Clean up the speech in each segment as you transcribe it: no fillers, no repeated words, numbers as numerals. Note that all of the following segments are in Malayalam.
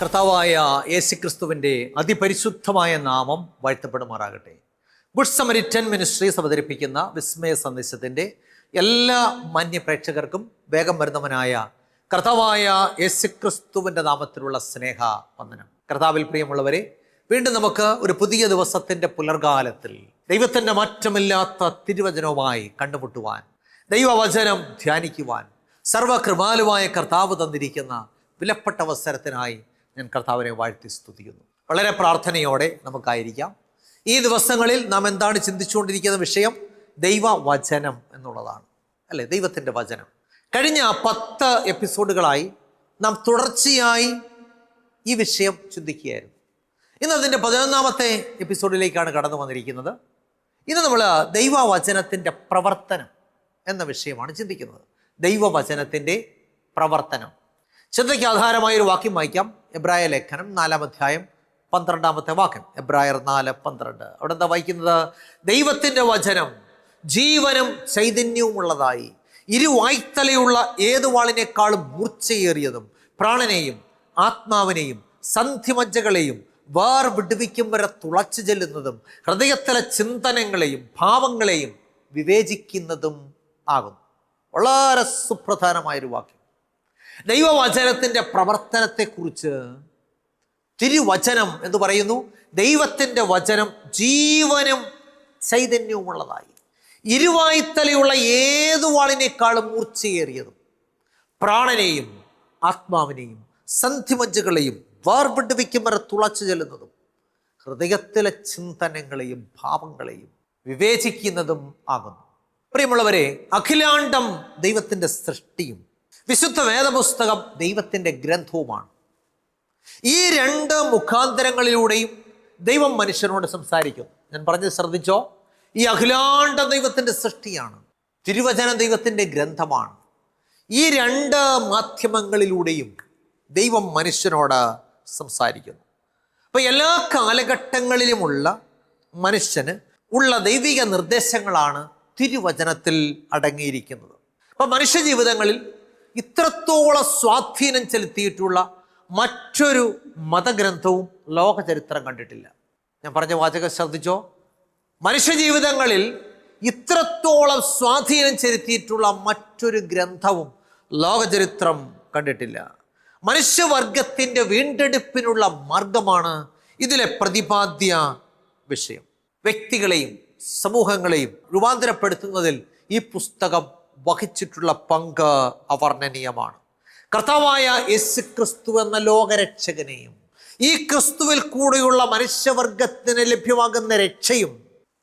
കർത്താവായ യേശുക്രിസ്തുവിൻ്റെ അതിപരിശുദ്ധമായ നാമം വാഴ്ത്തപ്പെടുമാറാകട്ടെ. ഗുഡ് സമരിറ്റൻ മിനിസ്ട്രീസ് അവതരിപ്പിക്കുന്ന വിസ്മയ സന്ദേശത്തിൻ്റെ എല്ലാ മാന്യ പ്രേക്ഷകർക്കും വേഗം വരുന്നവനായ കർത്താവായ യേശുക്രിസ്തുവിൻ്റെ നാമത്തിലുള്ള സ്നേഹ വന്ദനം. കർത്താവിൽ പ്രിയമുള്ളവരെ, വീണ്ടും നമുക്ക് ഒരു പുതിയ ദിവസത്തിൻ്റെ പുലർകാലത്തിൽ ദൈവത്തിൻ്റെ മാറ്റമില്ലാത്ത തിരുവചനവുമായി കണ്ടുമുട്ടുവാൻ, ദൈവവചനം ധ്യാനിക്കുവാൻ സർവകൃപാലുവായ കർത്താവ് തന്നിരിക്കുന്ന വിലപ്പെട്ട അവസരത്തിനായി ഞാൻ കർത്താവിനെ വാഴ്ത്തി സ്തുതിക്കുന്നു. വളരെ പ്രാർത്ഥനയോടെ നമുക്കായിരിക്കാം. ഈ ദിവസങ്ങളിൽ നാം എന്താണ് ചിന്തിച്ചുകൊണ്ടിരിക്കുന്ന വിഷയം? ദൈവവചനം എന്നുള്ളതാണ്, അല്ലേ? ദൈവത്തിൻ്റെ വചനം. കഴിഞ്ഞ 10 എപ്പിസോഡുകളായി നാം തുടർച്ചയായി ഈ വിഷയം ചിന്തിക്കുകയായിരുന്നു. ഇന്ന് അതിൻ്റെ 11ാമത്തെ എപ്പിസോഡിലേക്കാണ് കടന്നു വന്നിരിക്കുന്നത്. ഇന്ന് നമ്മൾ ദൈവവചനത്തിൻ്റെ പ്രവർത്തനം എന്ന വിഷയമാണ് ചിന്തിക്കുന്നത്. ദൈവവചനത്തിൻ്റെ പ്രവർത്തനം. ചിന്തയ്ക്ക് ആധാരമായൊരു വാക്യം വായിക്കാം. എബ്രായ ലേഖനം 4-ാം അധ്യായം 12-ാമത്തെ വാക്യം. എബ്രായർ 4:12. അവിടെ എന്താ വായിക്കുന്നത്? ദൈവത്തിൻ്റെ വചനം ജീവനും ചൈതന്യവുമുള്ളതായി ഇരുവായ്ത്തലയുള്ള ഏതു വാളിനേക്കാളും മൂർച്ചയേറിയതും പ്രാണനെയും ആത്മാവിനെയും സന്ധിമജ്ജകളെയും വേർവിടുവിക്കും വരെ തുളച്ചു ചെല്ലുന്നതും ഹൃദയത്തിലെ ചിന്തനങ്ങളെയും ഭാവങ്ങളെയും വിവേചിക്കുന്നതും ആകുന്നു. വളരെ സുപ്രധാനമായൊരു വാക്യം. ദൈവവചനത്തിൻ്റെ പ്രവർത്തനത്തെക്കുറിച്ച് തിരുവചനം എന്ന് പറയുന്നു. ദൈവത്തിൻ്റെ വചനം ജീവനും ചൈതന്യവുമുള്ളതായി ഇരുവായ്ത്തലയുള്ള ഏതു വാളിനേക്കാളും മൂർച്ചയേറിയതും പ്രാണനെയും ആത്മാവിനെയും സന്ധിമജ്ജകളെയും വേർപിടുവിക്കും വരെ തുളച്ചു ചെല്ലുന്നതും ഹൃദയത്തിലെ ചിന്തനങ്ങളെയും ഭാവങ്ങളെയും വിവേചിക്കുന്നതും ആകുന്നു. പ്രിയമുള്ളവരെ, അഖിലാണ്ടം ദൈവത്തിൻ്റെ സൃഷ്ടിയും വിശുദ്ധ വേദപുസ്തകം ദൈവത്തിൻ്റെ ഗ്രന്ഥവുമാണ്. ഈ 2 മുഖാന്തരങ്ങളിലൂടെയും ദൈവം മനുഷ്യനോട് സംസാരിക്കും. ഞാൻ പറഞ്ഞത് ശ്രദ്ധിച്ചോ? ഈ അഖിലാണ്ടം ദൈവത്തിൻ്റെ സൃഷ്ടിയാണ്, തിരുവചനം ദൈവത്തിൻ്റെ ഗ്രന്ഥമാണ്. ഈ 2 മാധ്യമങ്ങളിലൂടെയും ദൈവം മനുഷ്യനോട് സംസാരിക്കുന്നു. അപ്പോൾ എല്ലാ കാലഘട്ടങ്ങളിലുമുള്ള മനുഷ്യന് ഉള്ള ദൈവിക നിർദ്ദേശങ്ങളാണ് തിരുവചനത്തിൽ അടങ്ങിയിരിക്കുന്നത്. അപ്പോൾ മനുഷ്യ ജീവിതങ്ങളിൽ ഇത്രത്തോളം സ്വാധീനം ചെലുത്തിയിട്ടുള്ള മറ്റൊരു മതഗ്രന്ഥവും ലോകചരിത്രം കണ്ടിട്ടില്ല. ഞാൻ പറഞ്ഞ വാചകം ശ്രദ്ധിച്ചോ? മനുഷ്യജീവിതങ്ങളിൽ ഇത്രത്തോളം സ്വാധീനം ചെലുത്തിയിട്ടുള്ള മറ്റൊരു ഗ്രന്ഥവും ലോകചരിത്രം കണ്ടിട്ടില്ല. മനുഷ്യവർഗത്തിൻ്റെ വീണ്ടെടുപ്പിനുള്ള മാർഗമാണ് ഇതിലെ പ്രതിപാദ്യ വിഷയം. വ്യക്തികളെയും സമൂഹങ്ങളെയും രൂപാന്തരപ്പെടുത്തുന്നതിൽ ഈ പുസ്തകം വഹിച്ചിട്ടുള്ള പങ്ക് അവർണ്ണനീയമാണ്. കർത്താവായ യേശുക്രിസ്തു എന്ന ലോകരക്ഷകനെയും ഈ ക്രിസ്തുവിൽ കൂടെയുള്ള മനുഷ്യവർഗത്തിന് ലഭ്യമാകുന്ന രക്ഷയും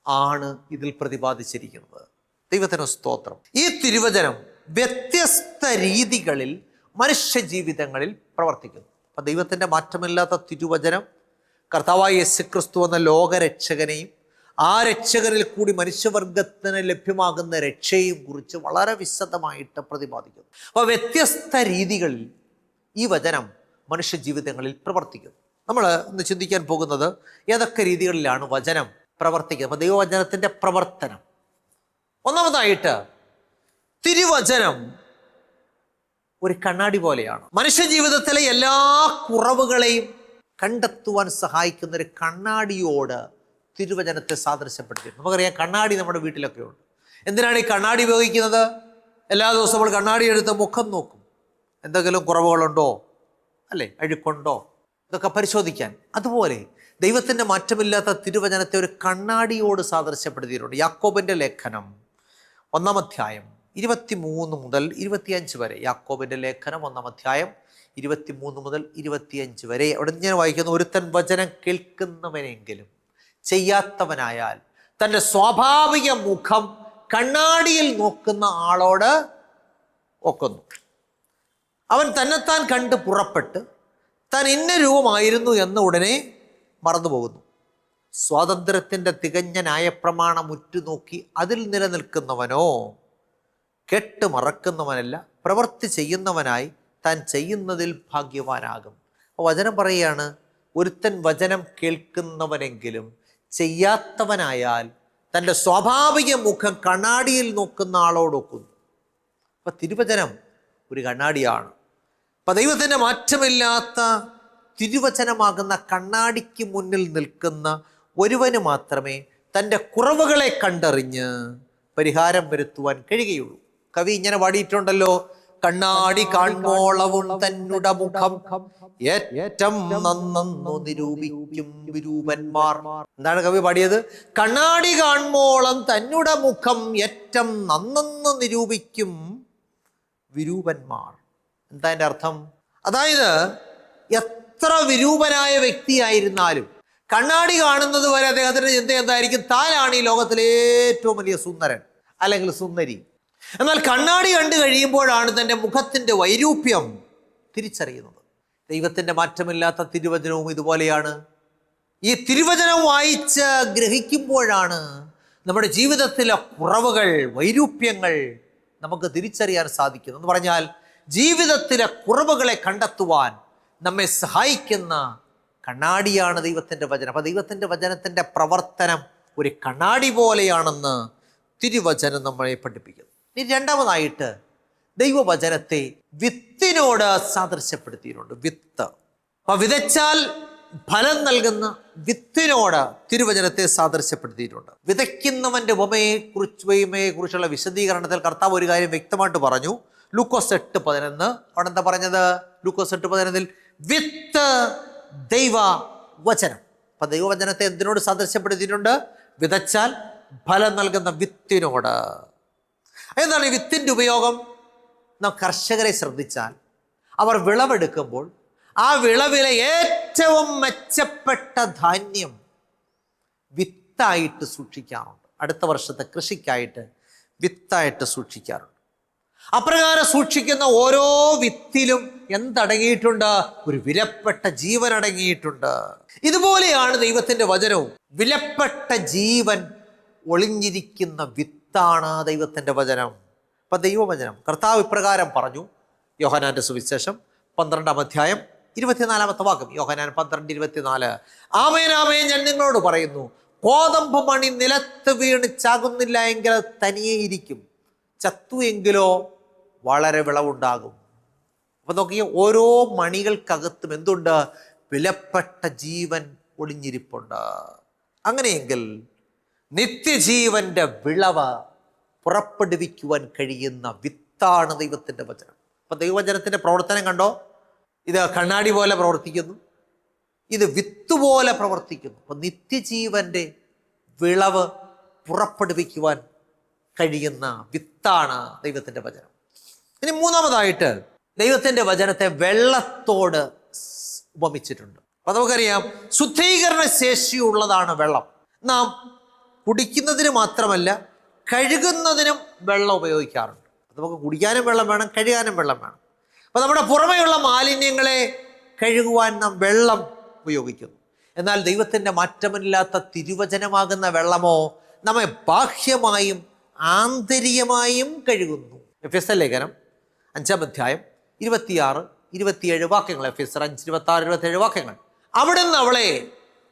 ആണ് ഇതിൽ പ്രതിപാദിച്ചിരിക്കുന്നത്. ദൈവത്തിന് സ്തോത്രം. ഈ തിരുവചനം വ്യത്യസ്ത രീതികളിൽ മനുഷ്യജീവിതങ്ങളിൽ പ്രവർത്തിക്കുന്നു. അപ്പം ദൈവത്തിൻ്റെ മാറ്റമില്ലാത്ത തിരുവചനം കർത്താവായ യേശുക്രിസ്തു എന്ന ലോകരക്ഷകനെയും ആ രക്ഷകരിൽ കൂടി മനുഷ്യവർഗത്തിന് ലഭ്യമാകുന്ന രക്ഷയും കുറിച്ച് വളരെ വിശദമായിട്ട് പ്രതിപാദിക്കുന്നു. അപ്പോൾ വ്യത്യസ്ത രീതികളിൽ ഈ വചനം മനുഷ്യജീവിതങ്ങളിൽ പ്രവർത്തിക്കുന്നു. നമ്മൾ ഇന്ന് ചിന്തിക്കാൻ പോകുന്നത് ഏതൊക്കെ രീതികളിലാണ് വചനം പ്രവർത്തിക്കുന്നത്. അപ്പോൾ ദൈവവചനത്തിൻ്റെ പ്രവർത്തനം. ഒന്നാമതായിട്ട്, തിരുവചനം ഒരു കണ്ണാടി പോലെയാണ്. മനുഷ്യജീവിതത്തിലെ എല്ലാ കുറവുകളെയും കണ്ടെത്തുവാൻ സഹായിക്കുന്ന ഒരു കണ്ണാടിയോട് തിരുവചനത്തെ സാദൃശ്യപ്പെടുത്തി. നമുക്കറിയാം, കണ്ണാടി നമ്മുടെ വീട്ടിലൊക്കെ ഉണ്ട്. എന്തിനാണ് ഈ കണ്ണാടി ഉപയോഗിക്കുന്നത്? എല്ലാ ദിവസവും നമ്മൾ കണ്ണാടി എടുത്ത് മുഖം നോക്കും. എന്തെങ്കിലും കുറവുകളുണ്ടോ, അല്ലേ, അഴുക്കുണ്ടോ, ഇതൊക്കെ പരിശോധിക്കാൻ. അതുപോലെ ദൈവത്തിൻ്റെ മാറ്റമില്ലാത്ത തിരുവചനത്തെ ഒരു കണ്ണാടിയോട് സാദൃശ്യപ്പെടുത്തിയിട്ടുണ്ട്. യാക്കോബിൻ്റെ ലേഖനം 1-ാം അധ്യായം 23 മുതൽ 25 വരെ. യാക്കോബിൻ്റെ ലേഖനം 1-ാം അധ്യായം 23 മുതൽ 25 വരെ. അവിടെ ഞാൻ വായിക്കുന്നു: ഒരുത്തൻ വചനം കേൾക്കുന്നവനെങ്കിലും ചെയ്യാത്തവനായാൽ തൻ്റെ സ്വാഭാവിക മുഖം കണ്ണാടിയിൽ നോക്കുന്ന ആളോട് ഒക്കുന്നു. അവൻ തന്നെത്താൻ കണ്ട് പുറപ്പെട്ട് താൻ ഇന്ന രൂപമായിരുന്നു എന്ന് ഉടനെ മറന്നുപോകുന്നു. സ്വാതന്ത്ര്യത്തിൻ്റെ തികഞ്ഞ ന്യായപ്രമാണം ഉറ്റുനോക്കി അതിൽ നിലനിൽക്കുന്നവനോ കെട്ട് മറക്കുന്നവനല്ല, പ്രവൃത്തി ചെയ്യുന്നവനായി താൻ ചെയ്യുന്നതിൽ ഭാഗ്യവാനാകും. വചനം പറയുകയാണ്, ഒരുത്തൻ വചനം കേൾക്കുന്നവനെങ്കിലും ചെയ്യാത്തവനായാൽ തൻ്റെ സ്വാഭാവിക മുഖം കണ്ണാടിയിൽ നോക്കുന്ന ആളോടൊക്കുന്നു. അപ്പം തിരുവചനം ഒരു കണ്ണാടിയാണ്. അപ്പം ദൈവത്തിൻ്റെ മാറ്റമില്ലാത്ത തിരുവചനമാകുന്ന കണ്ണാടിക്ക് മുന്നിൽ നിൽക്കുന്ന ഒരുവന് മാത്രമേ തൻ്റെ കുറവുകളെ കണ്ടറിഞ്ഞ് പരിഹാരം വരുത്തുവാൻ കഴിയുകയുള്ളൂ. കവി ഇങ്ങനെ പാടിയിട്ടുണ്ടല്ലോ, കണ്ണാടി കാൺമോളവും തന്നുട മുഖം ഏറ്റം നന്നു നിരൂപിക്കും വിരൂപന്മാർ. എന്താണ് കവി പാടിയത്? കണ്ണാടി കാൺമോളം തന്നുട മുഖം ഏറ്റം നന്നു നിരൂപിക്കും വിരൂപന്മാർ. എന്താ എൻ്റെ അർത്ഥം? അതായത് എത്ര വിരൂപനായ വ്യക്തിയായിരുന്നാലും കണ്ണാടി കാണുന്നത് വരെ അദ്ദേഹത്തിന്റെ ചിന്ത എന്തായിരിക്കും? താനാണ് ഈ ലോകത്തിലെ ഏറ്റവും വലിയ സുന്ദരൻ അല്ലെങ്കിൽ സുന്ദരി. എന്നാൽ കണ്ണാടി കണ്ടു കഴിയുമ്പോഴാണ് തൻ്റെ മുഖത്തിൻ്റെ വൈരൂപ്യം തിരിച്ചറിയുന്നത്. ദൈവത്തിൻ്റെ മാറ്റമില്ലാത്ത തിരുവചനവും ഇതുപോലെയാണ്. ഈ തിരുവചനം വായിച്ച് ഗ്രഹിക്കുമ്പോഴാണ് നമ്മുടെ ജീവിതത്തിലെ കുറവുകൾ, വൈരൂപ്യങ്ങൾ നമുക്ക് തിരിച്ചറിയാൻ സാധിക്കുന്നു. എന്ന് പറഞ്ഞാൽ ജീവിതത്തിലെ കുറവുകളെ കണ്ടെത്തുവാൻ നമ്മെ സഹായിക്കുന്ന കണ്ണാടിയാണ് ദൈവത്തിൻ്റെ വചനം. അപ്പം ദൈവത്തിൻ്റെ വചനത്തിൻ്റെ പ്രവർത്തനം ഒരു കണ്ണാടി പോലെയാണെന്ന് തിരുവചനം നമ്മളെ പഠിപ്പിക്കുന്നു. ഇനി രണ്ടാമതായിട്ട് ദൈവവചനത്തെ വിത്തിനോട് സാദൃശ്യപ്പെടുത്തിയിട്ടുണ്ട്. വിത്ത്, അപ്പം വിതച്ചാൽ ഫലം നൽകുന്ന വിത്തിനോട് തിരുവചനത്തെ സാദൃശ്യപ്പെടുത്തിയിട്ടുണ്ട്. വിതയ്ക്കുന്നവൻ്റെ ഉപമയെക്കുറിച്ചുള്ള വിശദീകരണത്തിൽ കർത്താവ് ഒരു കാര്യം വ്യക്തമായിട്ട് പറഞ്ഞു. ലൂക്കോസ് 8:11. അവിടെ എന്താ പറഞ്ഞത്? ലൂക്കോസ് 8:11 വിത്ത് ദൈവവചനം. അപ്പൊ ദൈവവചനത്തെ എന്തിനോട് സാദൃശ്യപ്പെടുത്തിയിട്ടുണ്ട്? വിതച്ചാൽ ഫലം നൽകുന്ന വിത്തിനോട്. എന്താണ് ഈ വിത്തിൻ്റെ ഉപയോഗം? നാം കർഷകരെ ശ്രദ്ധിച്ചാൽ അവർ വിളവെടുക്കുമ്പോൾ ആ വിളവിലെ ഏറ്റവും മെച്ചപ്പെട്ട ധാന്യം വിത്തായിട്ട് സൂക്ഷിക്കാറുണ്ട്. അടുത്ത വർഷത്തെ കൃഷിക്കായിട്ട് വിത്തായിട്ട് സൂക്ഷിക്കാറുണ്ട്. അപ്രകാരം സൂക്ഷിക്കുന്ന ഓരോ വിത്തിലും എന്തടങ്ങിയിട്ടുണ്ട്? ഒരു വിലപ്പെട്ട ജീവൻ അടങ്ങിയിട്ടുണ്ട്. ഇതുപോലെയാണ് ദൈവത്തിൻ്റെ വചനവും. വിലപ്പെട്ട ജീവൻ ഒളിഞ്ഞിരിക്കുന്ന വിത്താണ് ദൈവത്തിൻ്റെ വചനം. അപ്പം ദൈവവചനം കർത്താവ് ഇപ്രകാരം പറഞ്ഞു. യോഹന്നാന്റെ സുവിശേഷം 12-ാം അധ്യായം 24-ാമത്തെ വാക്യം. യോഹന്നാൻ 12:24. ആമേൻ ആമേൻ ഞാൻ നിങ്ങളോട് പറയുന്നു, കോതമ്പ് മണി നിലത്ത് വീണ് ചാകുന്നില്ല എങ്കിൽ തനിയെ ഇരിക്കും, ചത്തു എങ്കിലോ വളരെ വിളവുണ്ടാകും. അപ്പം നോക്കിയ ഓരോ മണികൾക്കകത്തും എന്തുണ്ട്? വിലപ്പെട്ട ജീവൻ ഒളിഞ്ഞിരിപ്പുണ്ട്. അങ്ങനെയെങ്കിൽ നിത്യജീവന്റെ വിളവ് പുറപ്പെടുവിക്കുവാൻ കഴിയുന്ന വിത്താണ് ദൈവത്തിൻ്റെ വചനം. അപ്പം ദൈവവചനത്തിൻ്റെ പ്രവർത്തനം കണ്ടോ? ഇത് കണ്ണാടി പോലെ പ്രവർത്തിക്കുന്നു, ഇത് വിത്ത് പോലെ പ്രവർത്തിക്കുന്നു. അപ്പം നിത്യജീവന്റെ വിളവ് പുറപ്പെടുവിക്കുവാൻ കഴിയുന്ന വിത്താണ് ദൈവത്തിൻ്റെ വചനം. ഇനി മൂന്നാമതായിട്ട് ദൈവത്തിൻ്റെ വചനത്തെ വെള്ളത്തോട് ഉപമിച്ചിട്ടുണ്ട്. അപ്പം നമുക്കറിയാം ശുദ്ധീകരണ ശേഷിയുള്ളതാണ് വെള്ളം. നാം കുടിക്കുന്നതിന് മാത്രമല്ല കഴുകുന്നതിനും വെള്ളം ഉപയോഗിക്കാറുണ്ട്. നമുക്ക് കുടിക്കാനും വെള്ളം വേണം, കഴുകാനും വെള്ളം വേണം. അപ്പം നമ്മുടെ പുറമെയുള്ള മാലിന്യങ്ങളെ കഴുകുവാൻ നാം വെള്ളം ഉപയോഗിക്കുന്നു. എന്നാൽ ദൈവത്തിൻ്റെ മാറ്റമില്ലാത്ത തിരുവചനമാകുന്ന വെള്ളമോ നമ്മെ ബാഹ്യമായും ആന്തരികമായും കഴുകുന്നു. എഫെസ്യർ ലേഖനം 5-ാം അധ്യായം 26-27 വാക്യങ്ങൾ. എഫെസ്യർ 5:26-27 വാക്യങ്ങൾ. അവിടുന്ന് അവളെ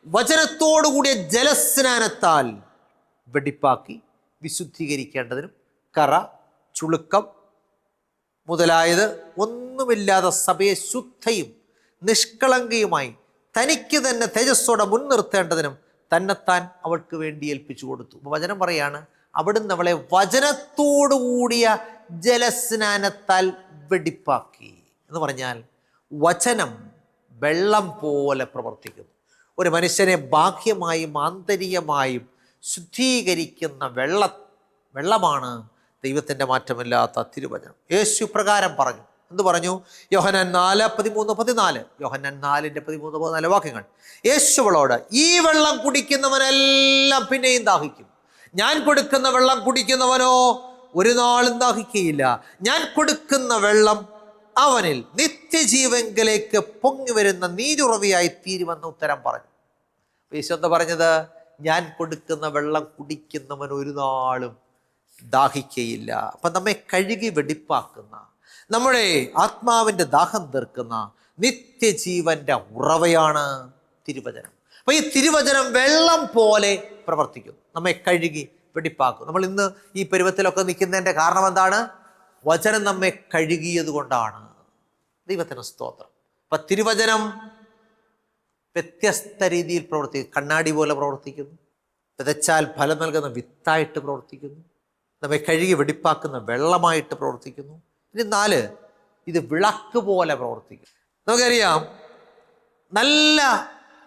വചനത്തോടുകൂടിയ ജലസ്നാനത്താൽ വെടിപ്പാക്കി വിശുദ്ധീകരിക്കേണ്ടതിനും കറ, ചുളുക്കം മുതലായത് ഒന്നുമില്ലാതെ സഭയെ ശുദ്ധയും നിഷ്കളങ്കയുമായി തനിക്ക് തന്നെ തേജസ്സോടെ മുൻനിർത്തേണ്ടതിനും തന്നെത്താൻ അവൾക്ക് വേണ്ടി ഏൽപ്പിച്ചു കൊടുത്തു. വചനം പറയാണ്, അവിടുന്ന് അവളെ വചനത്തോടുകൂടിയ ജലസ്നാനത്താൽ വെടിപ്പാക്കി. എന്ന് പറഞ്ഞാൽ വചനം വെള്ളം പോലെ പ്രവർത്തിക്കുന്നു. ഒരു മനുഷ്യനെ ബാഹ്യമായും ആന്തരികമായും ശുദ്ധീകരിക്കുന്ന വെള്ളമാണ് ദൈവത്തിൻ്റെ മാറ്റമില്ലാത്ത തിരുവചനം. യേശു പ്രകാരം പറഞ്ഞു. എന്ത് പറഞ്ഞു? യോഹന്നാൻ 4:13-14. യോഹന്നാൻ 4:13-14 വാക്യങ്ങൾ. യേശുവളോട്, ഈ വെള്ളം കുടിക്കുന്നവനെല്ലാം പിന്നെയും ദാഹിക്കും. ഞാൻ കൊടുക്കുന്ന വെള്ളം കുടിക്കുന്നവനോ ഒരു നാളും ദാഹിക്കുകയില്ല. ഞാൻ കൊടുക്കുന്ന വെള്ളം അവനിൽ നിത്യജീവങ്കിലേക്ക് പൊങ്ങി വരുന്ന നീരുറവിയായി തീരുമെന്ന് ഉത്തരം പറഞ്ഞു. യേശു എന്താ പറഞ്ഞത്? ഞാൻ കൊടുക്കുന്ന വെള്ളം കുടിക്കുന്നവൻ ഒരു നാളും ദാഹിക്കയില്ല. അപ്പം നമ്മെ കഴുകി വെടിപ്പാക്കുന്ന, നമ്മുടെ ആത്മാവിൻ്റെ ദാഹം തീർക്കുന്ന നിത്യജീവന്റെ ഉറവയാണ് തിരുവചനം. അപ്പം ഈ തിരുവചനം വെള്ളം പോലെ പ്രവർത്തിക്കുന്നു, നമ്മെ കഴുകി വെടിപ്പാക്കും. നമ്മൾ ഇന്ന് ഈ പരുവത്തിലൊക്കെ നിൽക്കുന്നതിൻ്റെ കാരണം എന്താണ്? വചനം നമ്മെ കഴുകിയത് കൊണ്ടാണ്. ദൈവത്തിന് സ്തോത്രം. അപ്പം തിരുവചനം വ്യത്യസ്ത രീതിയിൽ പ്രവർത്തിക്കുന്നു. കണ്ണാടി പോലെ പ്രവർത്തിക്കുന്നു, വിതച്ചാൽ ഫലം നൽകുന്ന വിത്തായിട്ട് പ്രവർത്തിക്കുന്നു, നമ്മെ കഴുകി വെടിപ്പാക്കുന്ന വെള്ളമായിട്ട് പ്രവർത്തിക്കുന്നു. ഇനി 4, ഇത് വിളക്ക് പോലെ പ്രവർത്തിക്കുന്നു. നമുക്കറിയാം, നല്ല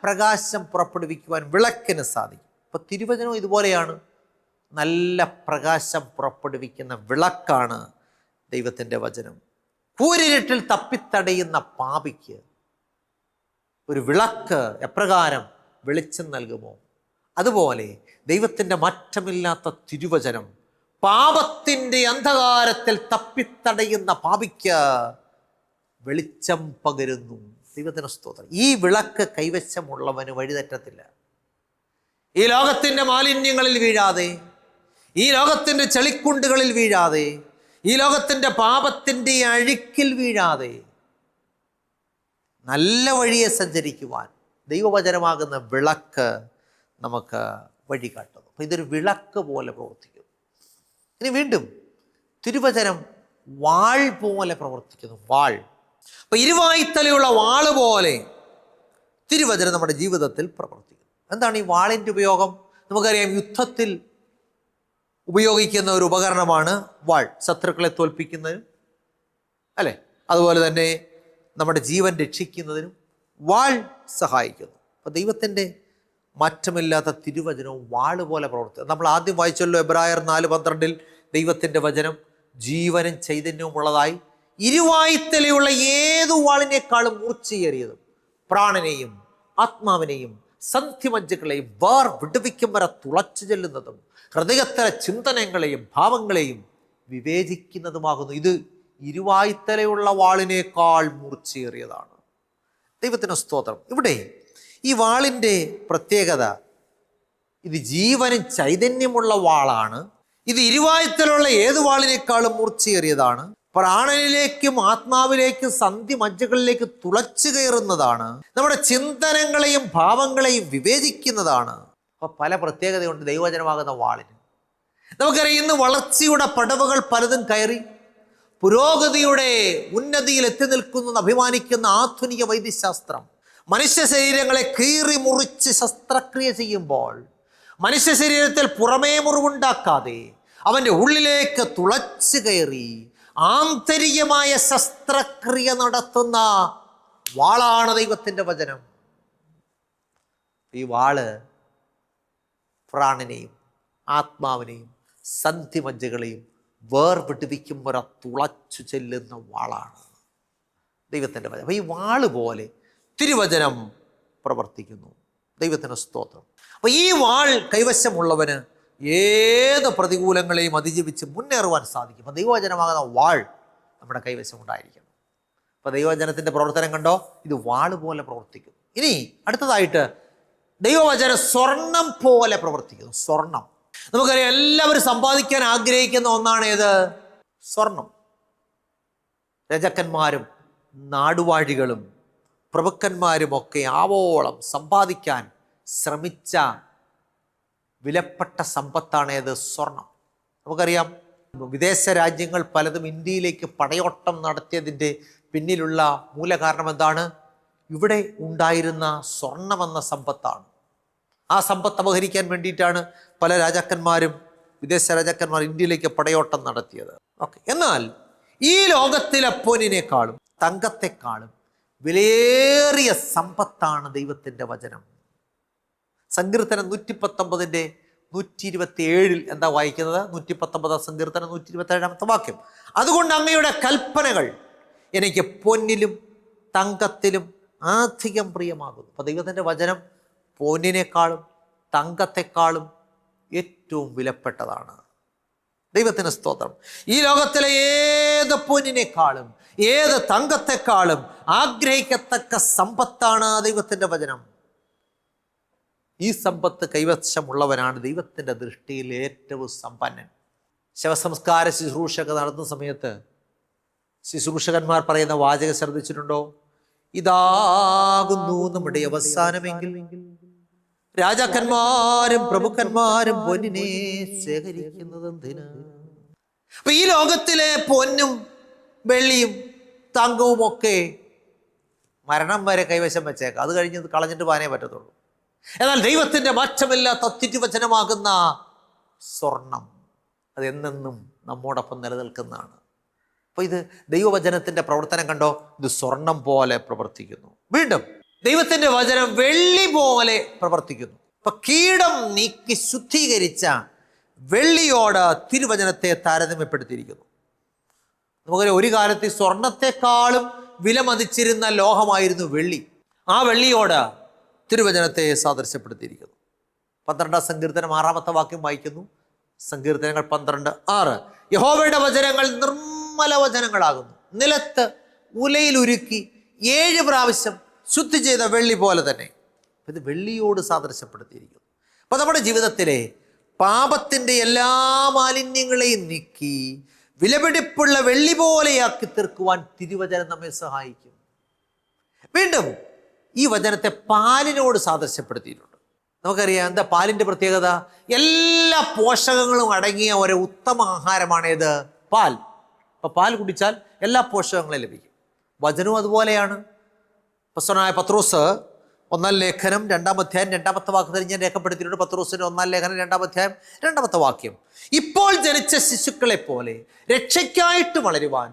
പ്രകാശം പുറപ്പെടുവിക്കുവാൻ വിളക്കിന് സാധിക്കും. ഇപ്പം തിരുവചനം ഇതുപോലെയാണ്. നല്ല പ്രകാശം പുറപ്പെടുവിക്കുന്ന വിളക്കാണ് ദൈവത്തിൻ്റെ വചനം. കൂരിരുട്ടിൽ തപ്പിത്തടയുന്ന പാപിക്ക് ഒരു വിളക്ക് എപ്രകാരം വെളിച്ചം നൽകുമോ, അതുപോലെ ദൈവത്തിൻ്റെ മാറ്റമില്ലാത്ത തിരുവചനം പാപത്തിൻ്റെ അന്ധകാരത്തിൽ തപ്പിത്തടയുന്ന പാപിക്ക് വെളിച്ചം പകരുന്നു. ദൈവത്തിന് സ്തോത്രം. ഈ വിളക്ക് കൈവശമുള്ളവന് വഴിതെറ്റത്തില്ല. ഈ ലോകത്തിൻ്റെ മാലിന്യങ്ങളിൽ വീഴാതെ, ഈ ലോകത്തിൻ്റെ ചെളിക്കുണ്ടുകളിൽ വീഴാതെ, ഈ ലോകത്തിൻ്റെ പാപത്തിൻ്റെ അഴുക്കിൽ വീഴാതെ നല്ല വഴിയെ സഞ്ചരിക്കുവാൻ ദൈവവചനമാകുന്ന വിളക്ക് നമുക്ക് വഴി കാട്ടുന്നു. അപ്പം ഇതൊരു വിളക്ക് പോലെ പ്രവർത്തിക്കുന്നു. ഇനി വീണ്ടും തിരുവചനം വാൾ പോലെ പ്രവർത്തിക്കുന്നു. വാൾ, അപ്പം ഇരുവായ്ത്തലയുള്ള വാള് പോലെ തിരുവചനം നമ്മുടെ ജീവിതത്തിൽ പ്രവർത്തിക്കുന്നു. എന്താണ് ഈ വാളിൻ്റെ ഉപയോഗം? നമുക്കറിയാം, യുദ്ധത്തിൽ ഉപയോഗിക്കുന്ന ഒരു ഉപകരണമാണ് വാൾ. ശത്രുക്കളെ തോൽപ്പിക്കുന്നതിനും അല്ലേ, അതുപോലെ തന്നെ നമ്മുടെ ജീവൻ രക്ഷിക്കുന്നതിനും വാൾ സഹായിക്കുന്നു. അപ്പോൾ ദൈവത്തിൻ്റെ മാറ്റമില്ലാത്ത തിരുവചനവും വാള് പോലെ പ്രവർത്തിക്കുന്നു. നമ്മൾ ആദ്യം വായിച്ചല്ലോ, എബ്രായർ 4:12 ദൈവത്തിൻ്റെ വചനം ജീവനും ചൈതന്യവും ഉള്ളതായി ഇരുവായ്ത്തലയുള്ള ഏതു വാളിനേക്കാളും മൂർച്ചയേറിയതും പ്രാണനെയും ആത്മാവിനെയും സന്ധിമജ്ജകളെയും വേർ വിടുവിക്കും വരെ തുളച്ചു ചെല്ലുന്നതും ഹൃദയത്തിലെ ചിന്തനങ്ങളെയും ഭാവങ്ങളെയും വിവേചിക്കുന്നതുമാകുന്നു. ഇത് ഇരുവായ്ത്തലയുള്ള വാളിനേക്കാൾ മൂർച്ചയേറിയതാണ്. ദൈവത്തിന് സ്തോത്രം. ഇവിടെ ഈ വാളിൻ്റെ പ്രത്യേകത, ഇത് ജീവനും ചൈതന്യമുള്ള വാളാണ്. ഇത് ഇരുവായ്ത്തലുള്ള ഏതു വാളിനേക്കാളും മൂർച്ചയേറിയതാണ്. പ്രാണനിലേക്കും ആത്മാവിലേക്കും സന്ധി മജ്ജകളിലേക്ക് തുളച്ചു കയറുന്നതാണ്. നമ്മുടെ ചിന്തനങ്ങളെയും ഭാവങ്ങളെയും വിവേചിക്കുന്നതാണ്. അപ്പോൾ പല പ്രത്യേകതയുണ്ട് ദൈവവചനമാകുന്ന വാളിന്. നമുക്കറിയാം, ഇന്ന് വളർച്ചയുടെ പടവുകൾ പലതും കയറി പുരോഗതിയുടെ ഉന്നതിയിൽ എത്തി നിൽക്കുന്നു അഭിമാനിക്കുന്ന ആധുനിക വൈദ്യശാസ്ത്രം മനുഷ്യ ശരീരങ്ങളെ കീറി മുറിച്ച് ശസ്ത്രക്രിയ ചെയ്യുമ്പോൾ മനുഷ്യ ശരീരത്തിൽ പുറമേ മുറിവുണ്ടാക്കാതെ അവൻ്റെ ഉള്ളിലേക്ക് തുളച്ചു കയറി ആന്തരികമായ ശസ്ത്രക്രിയ നടത്തുന്ന വാളാണ് ദൈവത്തിൻ്റെ വചനം. ഈ വാള് പ്രാണനെയും ആത്മാവിനെയും സന്ധിമജ്ജകളെയും വേർവിടുവിക്കുമ്പോൾ തുളച്ചു ചെല്ലുന്ന വാളാണ് ദൈവത്തിൻ്റെ വചനം. അപ്പോൾ ഈ വാള് പോലെ തിരുവചനം പ്രവർത്തിക്കുന്നു. ദൈവത്തിന് സ്തോത്രം. അപ്പോൾ ഈ വാൾ കൈവശമുള്ളവന് ഏത് പ്രതികൂലങ്ങളെയും അതിജീവിച്ച് മുന്നേറുവാൻ സാധിക്കും. അപ്പോൾ ദൈവവചനമാകുന്ന വാൾ നമ്മുടെ കൈവശം ഉണ്ടായിരിക്കണം. അപ്പോൾ ദൈവവചനത്തിൻ്റെ പ്രവർത്തനം കണ്ടോ, ഇത് വാള് പോലെ പ്രവർത്തിക്കുന്നു. ഇനി അടുത്തതായിട്ട് ദൈവവചനം സ്വർണം പോലെ പ്രവർത്തിക്കുന്നു. സ്വർണം, നമുക്കറിയാം, എല്ലാവരും സമ്പാദിക്കാൻ ആഗ്രഹിക്കുന്ന ഒന്നാണ് ഏത്? സ്വർണം. രജക്കന്മാരും നാടുവാഴികളും പ്രഭുക്കന്മാരുമൊക്കെ ആവോളം സമ്പാദിക്കാൻ ശ്രമിച്ച വിലപ്പെട്ട സമ്പത്താണ് ഏത്? സ്വർണം. നമുക്കറിയാം, വിദേശ രാജ്യങ്ങൾ പലതും ഇന്ത്യയിലേക്ക് പടയോട്ടം നടത്തിയതിൻ്റെ പിന്നിലുള്ള മൂലകാരണം എന്താണ്? ഇവിടെ ഉണ്ടായിരുന്ന സ്വർണമെന്ന സമ്പത്താണ്. ആ സമ്പത്ത് അപഹരിക്കാൻ വേണ്ടിയിട്ടാണ് പല രാജാക്കന്മാരും, വിദേശ രാജാക്കന്മാർ ഇന്ത്യയിലേക്ക് പടയോട്ടം നടത്തിയത്. ഓക്കെ, എന്നാൽ ഈ ലോകത്തിലെ പൊന്നിനേക്കാളും തങ്കത്തെക്കാളും വിലയേറിയ സമ്പത്താണ് ദൈവത്തിൻ്റെ വചനം. സങ്കീർത്തനം 119:127 എന്താ വായിക്കുന്നത്? 119 സങ്കീർത്തനം 127 വാക്യം. അതുകൊണ്ട് അങ്ങയുടെ കൽപ്പനകൾ എനിക്ക് പൊന്നിലും തങ്കത്തിലും അധികം പ്രിയമാകുന്നു. അപ്പോൾ ദൈവത്തിൻ്റെ വചനം പൊന്നിനേക്കാളും തങ്കത്തെക്കാളും ഏറ്റവും വിലപ്പെട്ടതാണ്. ദൈവത്തിന് സ്തോത്രം. ഈ ലോകത്തിലെ ഏത് പൊന്നിനേക്കാളും ഏത് തങ്കത്തെക്കാളും ആഗ്രഹിക്കത്തക്ക സമ്പത്താണ് ദൈവത്തിൻ്റെ വചനം. ഈ സമ്പത്ത് കൈവശമുള്ളവനാണ് ദൈവത്തിൻ്റെ ദൃഷ്ടിയിൽ ഏറ്റവും സമ്പന്നൻ. ശവസംസ്കാര ശുശ്രൂഷകൾ നടത്തുന്ന സമയത്ത് ശുശ്രൂഷകന്മാർ പറയുന്ന വാചകം ശ്രദ്ധിച്ചിട്ടുണ്ടോ? ഇതാകുന്നു നമ്മുടെ അവസാനമെങ്കിൽ രാജാക്കന്മാരും പ്രഭുക്കന്മാരും പൊന്നിനെ ശേഖരിക്കുന്നത് എന്തിന്? അപ്പൊ ഈ ലോകത്തിലെ പൊന്നും വെള്ളിയും തങ്കവും ഒക്കെ മരണം വരെ കൈവശം വെച്ചേക്കാം, അത് കഴിഞ്ഞ് കളഞ്ഞിട്ട് പോകാനേ പറ്റത്തുള്ളൂ. എന്നാൽ ദൈവത്തിൻ്റെ മാറ്റമില്ലാത്ത തിരുവചനമാകുന്ന സ്വർണം അത് എന്നെന്നും നമ്മോടൊപ്പം നിലനിൽക്കുന്നതാണ്. അപ്പോൾ ഇത് ദൈവവചനത്തിൻ്റെ പ്രവർത്തനം കണ്ടോ, ഇത് സ്വർണം പോലെ പ്രവർത്തിക്കുന്നു. വീണ്ടും ദൈവത്തിൻ്റെ വചനം വെള്ളി പോലെ പ്രവർത്തിക്കുന്നു. അപ്പൊ കീടം നീക്കി ശുദ്ധീകരിച്ച വെള്ളിയോട് തിരുവചനത്തെ താരതമ്യപ്പെടുത്തിയിരിക്കുന്നു. നമുക്കറിയാം, ഒരു കാലത്ത് സ്വർണത്തെക്കാളും വിലമതിച്ചിരുന്ന ലോഹമായിരുന്നു വെള്ളി. ആ വെള്ളിയോട് തിരുവചനത്തെ സാദൃശ്യപ്പെടുത്തിയിരിക്കുന്നു. 12 സങ്കീർത്തനം 6-ാമത്തെ വാക്യം വായിക്കുന്നു. സങ്കീർത്തനങ്ങൾ 12:6. യഹോവയുടെ വചനങ്ങൾ നിർമ്മല വചനങ്ങളാകുന്നു, നിലത്ത് ഉലയിലുരുക്കി 7 പ്രാവശ്യം ശുദ്ധി ചെയ്ത വെള്ളി പോലെ തന്നെ. ഇത് വെള്ളിയോട് സാദൃശ്യപ്പെടുത്തിയിരിക്കുന്നു. അപ്പൊ നമ്മുടെ ജീവിതത്തിലെ പാപത്തിൻ്റെ എല്ലാ മാലിന്യങ്ങളെയും നീക്കി വിലപിടിപ്പുള്ള വെള്ളി പോലെയാക്കി തീർക്കുവാൻ തിരുവചനം നമ്മെ സഹായിക്കും. വീണ്ടും ഈ വചനത്തെ പാലിനോട് സാദൃശ്യപ്പെടുത്തിയിട്ടുണ്ട്. നമുക്കറിയാം എന്താ പാലിൻ്റെ പ്രത്യേകത? എല്ലാ പോഷകങ്ങളും അടങ്ങിയ ഒരു ഉത്തമ ആഹാരമാണേത്? പാൽ. അപ്പോൾ പാൽ കുടിച്ചാൽ എല്ലാ പോഷകങ്ങളും ലഭിക്കും. വചനവും അതുപോലെയാണ്. അപ്പോസ്തലനായ പത്രോസ് 1-ാം ലേഖനം 2-ാം അധ്യായം 2-ാമത്തെ വാക്യത്തിൽ ഞാൻ രേഖപ്പെടുത്തിയിട്ടുണ്ട്. പത്രോസിൻ്റെ 1-ാം ലേഖനം 2-ാം അധ്യായം 2-ാമത്തെ വാക്യം. ഇപ്പോൾ ജനിച്ച ശിശുക്കളെ പോലെ രക്ഷയ്ക്കായിട്ട് വളരുവാൻ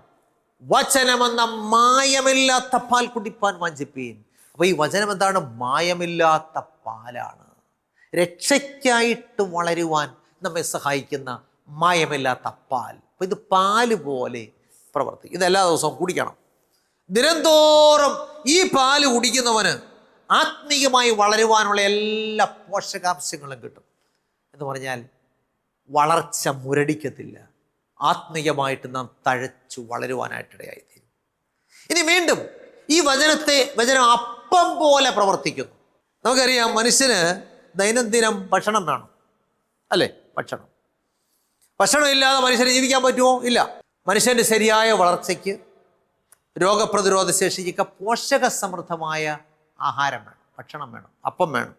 വചനമെന്ന മായമില്ലാത്ത പാൽ കുടിപ്പാൻ വാഞ്ചിപ്പീൻ. അപ്പോൾ ഈ വചനം എന്താണ്? മായമില്ലാത്ത പാലാണ്. രക്ഷയ്ക്കായിട്ട് വളരുവാൻ നമ്മെ സഹായിക്കുന്ന മായമില്ലാത്ത പാൽ. അപ്പോൾ ഇത് പാല് പോലെ പ്രവർത്തിക്കും. ഇത് എല്ലാ ദിവസവും കുടിക്കണം. ദിനംതോറും ഈ പാല് കുടിക്കുന്നവന് ആത്മീയമായി വളരുവാനുള്ള എല്ലാ പോഷകാംശങ്ങളും കിട്ടും. എന്ന് പറഞ്ഞാൽ വളർച്ച മുരടിക്കത്തില്ല. ആത്മീയമായിട്ട് നാം തഴച്ചു വളരുവാനായിട്ടിടയായിത്തീരും. ഇനി വീണ്ടും ഈ വചനം അപ്പം പോലെ പ്രവർത്തിക്കുന്നു. നമുക്കറിയാം, മനുഷ്യന് ദൈനംദിനം ഭക്ഷണം വേണം, അല്ലേ? ഭക്ഷണം ഇല്ലാതെ മനുഷ്യന് ജീവിക്കാൻ പറ്റുമോ? ഇല്ല. മനുഷ്യൻ്റെ ശരിയായ വളർച്ചയ്ക്ക്, രോഗപ്രതിരോധ ശേഷിക്കൊക്കെ പോഷക സമൃദ്ധമായ ആഹാരം വേണം, ഭക്ഷണം വേണം, അപ്പം വേണം.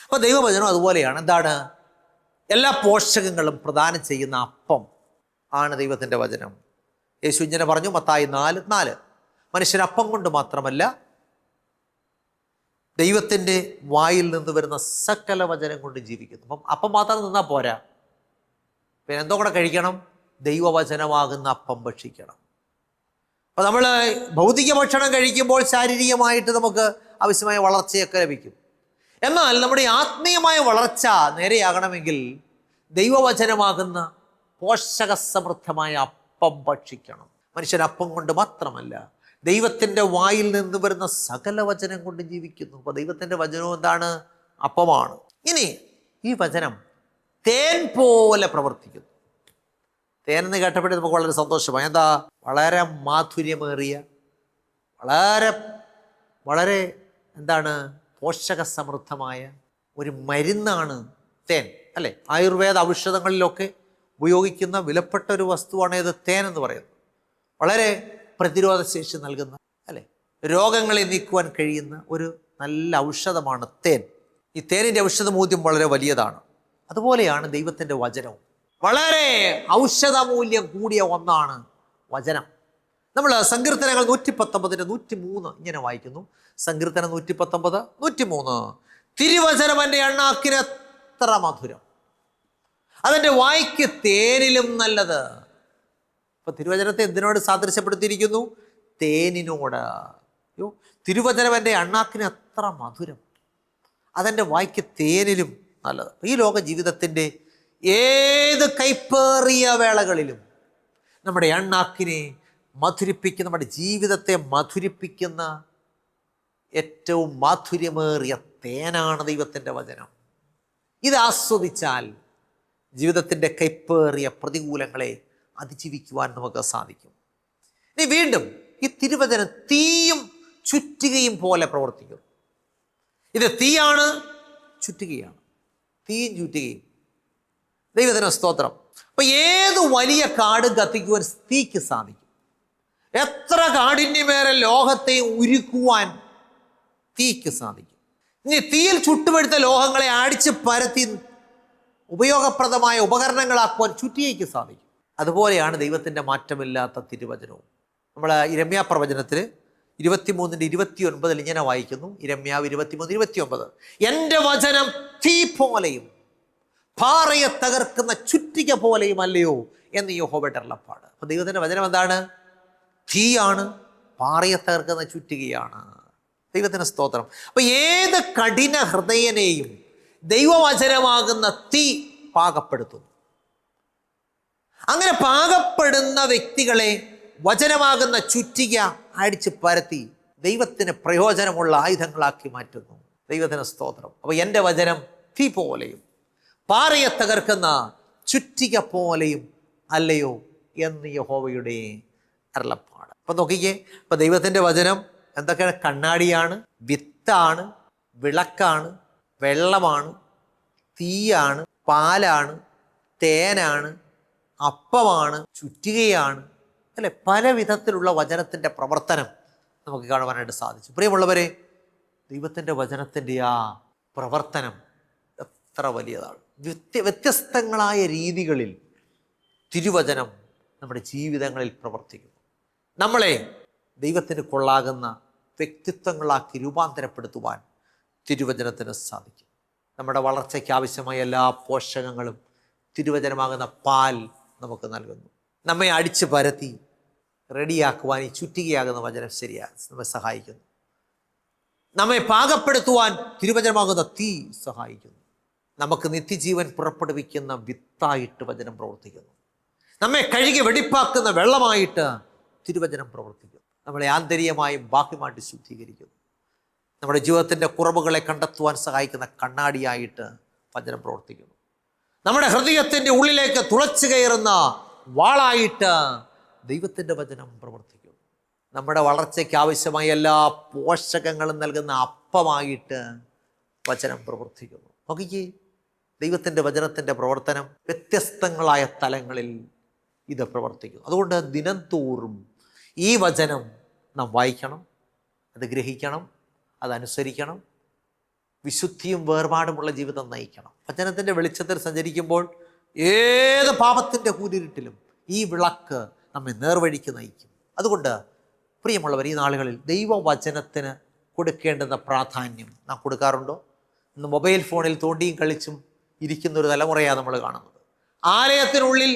അപ്പോൾ ദൈവവചനം അതുപോലെയാണ്. എന്താണ്? എല്ലാ പോഷകങ്ങളും പ്രദാനം ചെയ്യുന്ന അപ്പം ആണ് ദൈവത്തിൻ്റെ വചനം. യേശു ഇങ്ങനെ പറഞ്ഞു, മത്തായി 4:4. മനുഷ്യൻ അപ്പം കൊണ്ട് മാത്രമല്ല ദൈവത്തിൻ്റെ വായിൽ നിന്ന് വരുന്ന സകല വചനം കൊണ്ട് ജീവിക്കുന്നു. അപ്പം മാത്രം നിന്നാൽ പോരാ, പിന്നെ എന്തോ കൂടെ കഴിക്കണം? ദൈവവചനമാകുന്ന അപ്പം ഭക്ഷിക്കണം. അപ്പോൾ നമ്മൾ ഭൗതിക ഭക്ഷണം കഴിക്കുമ്പോൾ ശാരീരികമായിട്ട് നമുക്ക് ആവശ്യമായ വളർച്ചയൊക്കെ ലഭിക്കും. എന്നാൽ നമ്മുടെ ആത്മീയമായ വളർച്ച നേരെയാകണമെങ്കിൽ ദൈവവചനമാകുന്ന പോഷകസമൃദ്ധമായ അപ്പം ഭക്ഷിക്കണം. മനുഷ്യൻ അപ്പം കൊണ്ട് മാത്രമല്ല ദൈവത്തിൻ്റെ വായിൽ നിന്ന് വരുന്ന സകല വചനം കൊണ്ട് ജീവിക്കുന്നു. അപ്പോൾ ദൈവത്തിൻ്റെ വചനവും എന്താണ്? അപ്പമാണ്. ഇനി ഈ വചനം തേൻ പോലെ പ്രവർത്തിക്കുന്നു. തേൻ എന്ന് കേട്ടപ്പോഴേ നമുക്ക് വളരെ സന്തോഷമായി. എന്താ? വളരെ മാധുര്യമേറിയ, വളരെ എന്താണ്, പോഷകസമൃദ്ധമായ ഒരു മരുന്നാണ് തേൻ, അല്ലേ? ആയുർവേദ ഔഷധങ്ങളിലൊക്കെ ഉപയോഗിക്കുന്ന വിലപ്പെട്ട ഒരു വസ്തുവാണ് ഇത് തേൻ എന്ന് പറയുന്നത്. വളരെ പ്രതിരോധശേഷി നൽകുന്ന, അല്ലേ, രോഗങ്ങളെ നീക്കുവാൻ കഴിയുന്ന ഒരു നല്ല ഔഷധമാണ് തേൻ. ഈ തേനിൻ്റെ ഔഷധമൂല്യം വളരെ വലിയതാണ്. അതുപോലെയാണ് ദൈവത്തിൻ്റെ വചനവും. വളരെ ഔഷധമൂല്യം കൂടിയ ഒന്നാണ് വചനം. നമ്മൾ സങ്കീർത്തനങ്ങൾ 119:103 ഇങ്ങനെ വായിക്കുന്നു. സങ്കീർത്തനം 119:103. തിരുവചനം എൻ്റെ അണ്ണാക്കിന് എത്ര മധുരം, അതെൻ്റെ വായ്ക്ക് തേനിലും നല്ലത്. അപ്പൊ തിരുവചനത്തെ എന്തിനോട് സാദൃശ്യപ്പെടുത്തിയിരിക്കുന്നു? തേനിനോട്. തിരുവചനം എൻ്റെ അണ്ണാക്കിന് എത്ര മധുരം, അതെൻ്റെ വായ്ക്ക് തേനിലും നല്ലത്. ഈ ലോക ജീവിതത്തിൻ്റെ ഏത് കൈപ്പേറിയ വേളകളിലും നമ്മുടെ അണ്ണാക്കിനെ മധുരിപ്പിക്കുന്ന, നമ്മുടെ ജീവിതത്തെ മധുരിപ്പിക്കുന്ന ഏറ്റവും മാധുര്യമേറിയ തേനാണ് ദൈവത്തിൻ്റെ വചനം. ഇത് ആസ്വദിച്ചാൽ ജീവിതത്തിൻ്റെ കൈപ്പേറിയ പ്രതികൂലങ്ങളെ അതിജീവിക്കുവാൻ നമുക്ക് സാധിക്കും. ഇനി വീണ്ടും ഈ തിരുവചനം തീയും ചുറ്റുകയും പോലെ പ്രവർത്തിക്കുന്നു. ഇത് തീയാണ്, ചുറ്റുകയാണ്. തീയും ചുറ്റുകയും. ദൈവത്തിന് സ്തോത്രം. അപ്പൊ ഏത് വലിയ കാട് കത്തിക്കുവാൻ തീക്ക് സാധിക്കും. എത്ര കാടിന്യമേറെ ലോഹത്തെയും ഉരുക്കുവാൻ തീക്ക് സാധിക്കും. ഇനി തീയിൽ ചുട്ടുപഴുത്ത ലോഹങ്ങളെ അടിച്ച് പരത്തി ഉപയോഗപ്രദമായ ഉപകരണങ്ങളാക്കുവാൻ ചുറ്റിയയ്ക്ക് സാധിക്കും. അതുപോലെയാണ് ദൈവത്തിൻ്റെ മാറ്റമില്ലാത്ത തിരുവചനവും. നമ്മൾ യിരെമ്യാ പ്രവചനത്തിൽ 23:29 ഇങ്ങനെ വായിക്കുന്നു. യിരെമ്യാവ് 23:29, എൻ്റെ വചനം തീ പോലെയും പാറയെ തകർക്കുന്ന ചുറ്റിക പോലെയും അല്ലയോ എന്ന് യഹോവയുടെ അരുളപ്പാട്. അപ്പൊ ദൈവത്തിന്റെ വചനം എന്താണ്? തീയാണ്, പാറയെ തകർക്കുന്ന ചുറ്റികയാണ്. ദൈവത്തിന് സ്തോത്രം. അപ്പൊ ഏത് കഠിന ഹൃദയനെയും ദൈവവചനമാകുന്ന തീ പാകപ്പെടുത്തുന്നു. അങ്ങനെ പാകപ്പെടുന്ന വ്യക്തികളെ വചനമാകുന്ന ചുറ്റിക അടിച്ച് പരത്തി ദൈവത്തിന് പ്രയോജനമുള്ള ആയുധങ്ങളാക്കി മാറ്റുന്നു. ദൈവത്തിന് സ്തോത്രം. അപ്പൊ എൻ്റെ വചനം തീ പോലെയും പാറയെ തകർക്കുന്ന ചുറ്റിക പോലെയും അല്ലയോ എന്ന് യഹോവയുടെ അരുളപ്പാട്. അപ്പൊ നോക്കിക്കേ, അപ്പൊ ദൈവത്തിന്റെ വചനം എന്തൊക്കെയാണ്? കണ്ണാടിയാണ്, വിത്താണ്, വിളക്കാണ്, വെള്ളമാണ്, തീയാണ്, പാലാണ്, തേനാണ്, അപ്പമാണ്, ചുറ്റികയാണ്, അല്ലെ? പല വിധത്തിലുള്ള വചനത്തിൻ്റെ പ്രവർത്തനം നമുക്ക് കാണുവാനായിട്ട് സാധിച്ചു. പ്രിയമുള്ളവരെ, ദൈവത്തിൻ്റെ വചനത്തിൻ്റെ ആ പ്രവർത്തനം എത്ര വലിയതാണ്. വ്യത്യസ്തങ്ങളായ രീതികളിൽ തിരുവചനം നമ്മുടെ ജീവിതങ്ങളിൽ പ്രവർത്തിക്കുന്നു. നമ്മളെ ദൈവത്തിന് കൊള്ളാകുന്ന വ്യക്തിത്വങ്ങളാക്കി രൂപാന്തരപ്പെടുത്തുവാൻ തിരുവചനത്തിന് സാധിക്കും. നമ്മുടെ വളർച്ചയ്ക്ക് ആവശ്യമായ എല്ലാ പോഷകങ്ങളും തിരുവചനമാകുന്ന പാൽ നമുക്ക് നൽകുന്നു. നമ്മെ അടിച്ച് പരത്തി റെഡിയാക്കുവാൻ ഈ ചുറ്റികയാകുന്ന വചനം നമ്മെ സഹായിക്കുന്നു. നമ്മെ പാകപ്പെടുത്തുവാൻ തിരുവചനമാകുന്ന തീ സഹായിക്കുന്നു. നമുക്ക് നിത്യജീവൻ പുറപ്പെടുവിക്കുന്ന വിത്തായിട്ട് വചനം പ്രവർത്തിക്കുന്നു. നമ്മെ കഴുകി വെടിപ്പാക്കുന്ന വെള്ളമായിട്ട് തിരുവചനം പ്രവർത്തിക്കുന്നു. നമ്മളെ ആന്തരികമായും ബാഹ്യമായിട്ട് ശുദ്ധീകരിക്കുന്നു. നമ്മുടെ ജീവിതത്തിൻ്റെ കുറവുകളെ കണ്ടെത്തുവാൻ സഹായിക്കുന്ന കണ്ണാടിയായിട്ട് വചനം പ്രവർത്തിക്കുന്നു. നമ്മുടെ ഹൃദയത്തിൻ്റെ ഉള്ളിലേക്ക് തുളച്ചു കയറുന്ന വാളായിട്ട് ദൈവത്തിൻ്റെ വചനം പ്രവർത്തിക്കുന്നു. നമ്മുടെ വളർച്ചയ്ക്ക് ആവശ്യമായ എല്ലാ പോഷകങ്ങളും നൽകുന്ന അപ്പമായിട്ട് വചനം പ്രവർത്തിക്കുന്നു. നോക്കിക്കേ, ദൈവത്തിൻ്റെ വചനത്തിൻ്റെ പ്രവർത്തനം വ്യത്യസ്തങ്ങളായ തലങ്ങളിൽ ഇത് പ്രവർത്തിക്കുന്നു. അതുകൊണ്ട് ദിനം തോറും ഈ വചനം നാം വായിക്കണം, അത് ഗ്രഹിക്കണം, അതനുസരിക്കണം, വിശുദ്ധിയും വേർപാടുമുള്ള ജീവിതം നയിക്കണം. വചനത്തിൻ്റെ വെളിച്ചത്തിൽ സഞ്ചരിക്കുമ്പോൾ ഏത് പാപത്തിൻ്റെ കൂരിരുട്ടിലും ഈ വിളക്ക് നമ്മെ നേർവഴിക്ക് നയിക്കും. അതുകൊണ്ട് പ്രിയമുള്ളവർ, ഈ നാളുകളിൽ ദൈവവചനത്തിന് കൊടുക്കേണ്ടുന്ന പ്രാധാന്യം നാം കൊടുക്കാറുണ്ടോ? ഇന്ന് മൊബൈൽ ഫോണിൽ തോണ്ടിയും കളിച്ചും ഇരിക്കുന്ന ഒരു തലമുറയാണ് നമ്മൾ കാണുന്നത്. ആലയത്തിനുള്ളിൽ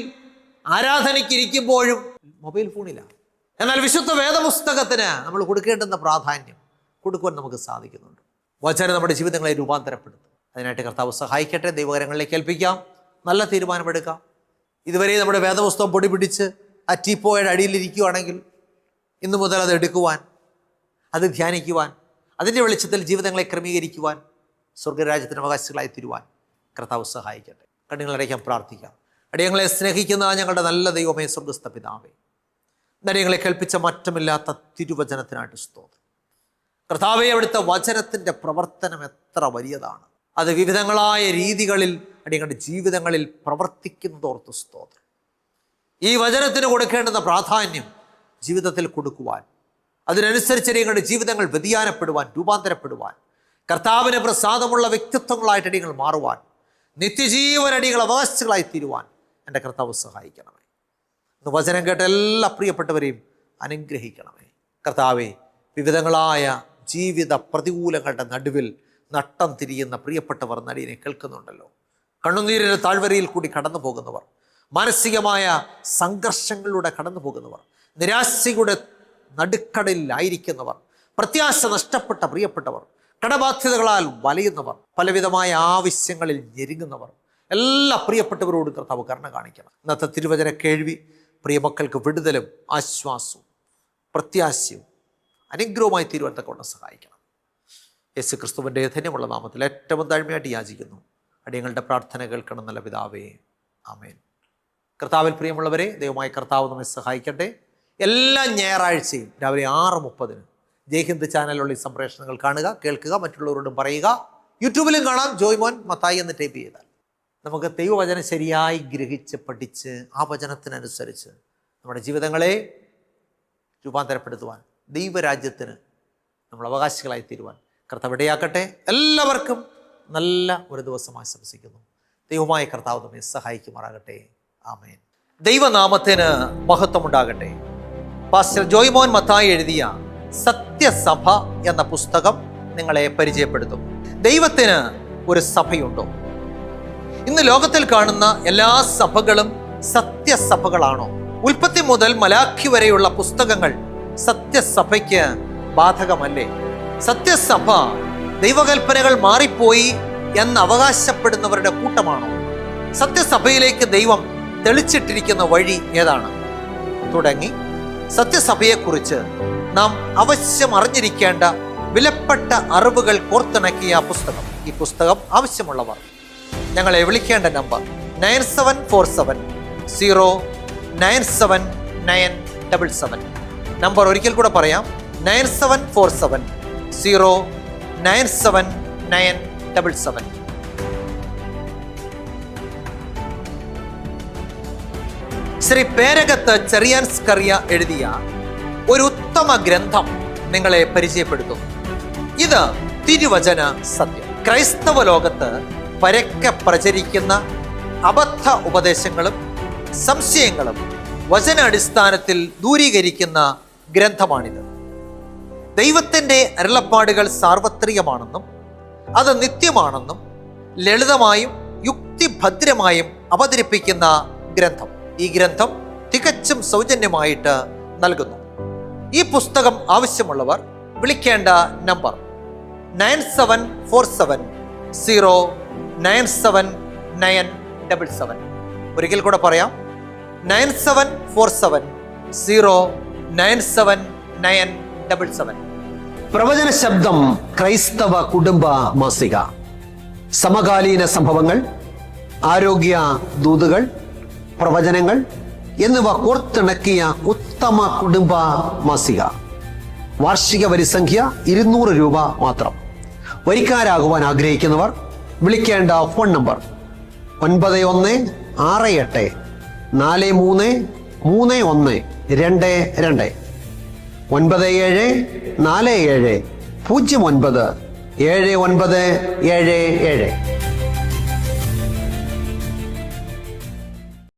ആരാധനയ്ക്ക് ഇരിക്കുമ്പോഴും മൊബൈൽ ഫോണിലാണ്. എന്നാൽ വിശുദ്ധ വേദപുസ്തകത്തിന് നമ്മൾ കൊടുക്കേണ്ടുന്ന പ്രാധാന്യം കൊടുക്കുവാൻ നമുക്ക് സാധിക്കുന്നുണ്ട്. വചനം നമ്മുടെ ജീവിതങ്ങളെ രൂപാന്തരപ്പെടുത്തും. അതിനായിട്ട് കർത്താവ് സഹായിക്കട്ടെ. ദൈവകരങ്ങളിലേക്ക് ഏൽപ്പിക്കാം, നല്ല തീരുമാനമെടുക്കാം. ഇതുവരെ നമ്മുടെ വേദപുസ്തകം പൊടി പിടിച്ച് ആ ടീപ്പോയുടെ അടിയിലിരിക്കുകയാണെങ്കിൽ ഇന്നു മുതൽ അത് എടുക്കുവാൻ, അത് ധ്യാനിക്കുവാൻ, അതിൻ്റെ വെളിച്ചത്തിൽ ജീവിതങ്ങളെ ക്രമീകരിക്കുവാൻ, സ്വർഗരാജ്യത്തിന് അവകാശികളായി തീരുവാൻ കർത്താവ് സഹായിക്കട്ടെ. കണ്ണുകളടയ്ക്കാൻ പ്രാർത്ഥിക്കാം. അടിയങ്ങളെ സ്നേഹിക്കുന്ന ഞങ്ങളുടെ നല്ല ദൈവമേ, സ്വർഗസ്ഥ പിതാവേ, അടിയങ്ങളെ കേൾപ്പിച്ച മാറ്റമില്ലാത്ത തിരുവചനത്തിനായിട്ട് സ്തോത്രം. കർത്താവേ, അവിടുത്തെ വചനത്തിൻ്റെ പ്രവർത്തനം എത്ര വലിയതാണ്. അത് വിവിധങ്ങളായ രീതികളിൽ അടിയങ്ങളുടെ ജീവിതങ്ങളിൽ പ്രവർത്തിക്കുന്നതോർത്ത് സ്തോത്രം. ഈ വചനത്തിന് കൊടുക്കേണ്ടുന്ന പ്രാധാന്യം ജീവിതത്തിൽ കൊടുക്കുവാൻ, അതിനനുസരിച്ച് അടിയങ്ങളുടെ ജീവിതങ്ങൾ വ്യതിയാനപ്പെടുവാൻ, രൂപാന്തരപ്പെടുവാൻ, കർത്താവിന് പ്രസാദമുള്ള വ്യക്തിത്വങ്ങളായിട്ട് അടിയങ്ങൾ മാറുവാൻ, നിത്യജീവനടികൾ അവകാശികളായി തീരുവാൻ എൻ്റെ കർത്താവ് സഹായിക്കണമേ. ഇന്ന് വചനം കേട്ട എല്ലാ പ്രിയപ്പെട്ടവരെയും അനുഗ്രഹിക്കണമേ. കർത്താവെ, വിവിധങ്ങളായ ജീവിത പ്രതികൂലങ്ങളുടെ നടുവിൽ നട്ടം തിരിയുന്ന പ്രിയപ്പെട്ടവർ നടിയനെ കേൾക്കുന്നുണ്ടല്ലോ. കണ്ണുനീരിൻ്റെ താഴ്വരയിൽ കൂടി കടന്നു പോകുന്നവർ, മാനസികമായ സംഘർഷങ്ങളിലൂടെ കടന്നു പോകുന്നവർ, നിരാശയുടെ നടുക്കടലിലായിരിക്കുന്നവർ, പ്രത്യാശ നഷ്ടപ്പെട്ട പ്രിയപ്പെട്ടവർ, കടബാധ്യതകളാൽ വലയുന്നവർ, പലവിധമായ ആവശ്യങ്ങളിൽ ഞെരുങ്ങുന്നവർ, എല്ലാ പ്രിയപ്പെട്ടവരോടും കർത്താവ് കരുണ കാണിക്കണം. ഇന്നത്തെ തിരുവചന കേൾവി പ്രിയമക്കൾക്ക് വിടുതലും ആശ്വാസവും പ്രത്യാശയും അനുഗ്രഹവുമായി തീരുവാൻ തക്കവണ്ണം സഹായിക്കണം. യേശു ക്രിസ്തുവിൻ്റെ ധന്യമുള്ള നാമത്തിൽ ഏറ്റവും താഴ്മയായിട്ട് യാചിക്കുന്നു. അടിയങ്ങളുടെ പ്രാർത്ഥന കേൾക്കണം നല്ല പിതാവേ, ആമേൻ. കർത്താവിൽ പ്രിയമുള്ളവരെ, ദൈവമായ കർത്താവ് നമ്മെ സഹായിക്കട്ടെ. എല്ലാ ഞായറാഴ്ചയും രാവിലെ 6:30 ജയ്ഹിന്ദ് ചാനലിലുള്ള ഈ സംപ്രേഷണങ്ങൾ കാണുക, കേൾക്കുക, മറ്റുള്ളവരോടും പറയുക. യൂട്യൂബിലും കാണാം, ജോയ്മോൻ മത്തായി എന്ന് ടൈപ്പ് ചെയ്താൽ. നമുക്ക് ദൈവവചനം ശരിയായി ഗ്രഹിച്ച് പഠിച്ച് ആ വചനത്തിനനുസരിച്ച് നമ്മുടെ ജീവിതങ്ങളെ രൂപാന്തരപ്പെടുത്തുവാൻ, ദൈവരാജ്യത്തിന് നമ്മൾ അവകാശികളായി തീരുവാൻ കർത്താവ് ഇടയാക്കട്ടെ. എല്ലാവർക്കും നല്ല ഒരു ദിവസം ആശംസിക്കുന്നു. ദൈവമായ കർത്താവ് നമ്മെ സഹായിക്കുമാറാകട്ടെ. ആമേൻ. ദൈവനാമത്തിന് മഹത്വമുണ്ടാകട്ടെ. പാസ്റ്റർ ജോയ്മോൻ മത്തായി എഴുതിയ സത്യ സത്യസഭ എന്ന പുസ്തകം നിങ്ങളെ പരിചയപ്പെടുത്തും. ദൈവത്തിന് ഒരു സഭയുണ്ടോ? ഇന്ന് ലോകത്തിൽ കാണുന്ന എല്ലാ സഭകളും സത്യസഭകളാണോ? ഉൽപ്പത്തി മുതൽ മലാഖി വരെയുള്ള പുസ്തകങ്ങൾ സത്യസഭയ്ക്ക് ബാധകമല്ലേ? സത്യസഭ ദൈവകൽപ്പനകൾ മാറിപ്പോയി എന്ന് അവകാശപ്പെടുന്നവരുടെ കൂട്ടമാണോ? സത്യസഭയിലേക്ക് ദൈവം തെളിച്ചിട്ടിരിക്കുന്ന വഴി ഏതാണ്? തുടങ്ങി സത്യസഭയെക്കുറിച്ച് നാം അവശ്യം അറിഞ്ഞിരിക്കേണ്ട വിലപ്പെട്ട അറിവുകൾ കോർത്തിണക്കിയ പുസ്തകം. ഈ പുസ്തകം ആവശ്യമുള്ളവർ ഞങ്ങളെ വിളിക്കേണ്ട നമ്പർ 9747097977. നമ്പർ ഒരിക്കൽ കൂടെ പറയാം, 9747097977. ശ്രീ പേരകത്ത് ചെറിയാൻസ്കറിയ എഴുതിയ ഒരു ഉത്തമ ഗ്രന്ഥം നിങ്ങളെ പരിചയപ്പെടുത്തും. ഇത് തിരുവചന സത്യം. ക്രൈസ്തവ ലോകത്ത് പരക്കെ പ്രചരിക്കുന്ന അബദ്ധ ഉപദേശങ്ങളും സംശയങ്ങളും വചനാടിസ്ഥാനത്തിൽ ദൂരീകരിക്കുന്ന ഗ്രന്ഥമാണിത്. ദൈവത്തിൻ്റെ അരുളപ്പാടുകൾ സാർവത്രികമാണെന്നും അത് നിത്യമാണെന്നും ലളിതമായും യുക്തിഭദ്രമായും അവതരിപ്പിക്കുന്ന ഗ്രന്ഥം. ഈ ഗ്രന്ഥം തികച്ചും സൗജന്യമായിട്ട് നൽകുന്നു. ഈ പുസ്തകം ആവശ്യമുള്ളവർ വിളിക്കേണ്ട നമ്പർ 9747097977. ഒരിക്കൽ കൂടെ പറയാം, 9747097977. പ്രവചന ശബ്ദം ക്രൈസ്തവ കുടുംബ മാസിക. സമകാലീന സംഭവങ്ങൾ, ആരോഗ്യ ദൂതുകൾ, പ്രവചനങ്ങൾ എന്നിവ കോർത്തിണക്കിയ ഉത്തമ കുടുംബ മാസിക. വാർഷിക വരിസംഖ്യ 200 രൂപ മാത്രം. വരിക്കാരാകുവാൻ ആഗ്രഹിക്കുന്നവർ വിളിക്കേണ്ട ഫോൺ നമ്പർ 9168433122 9747097977.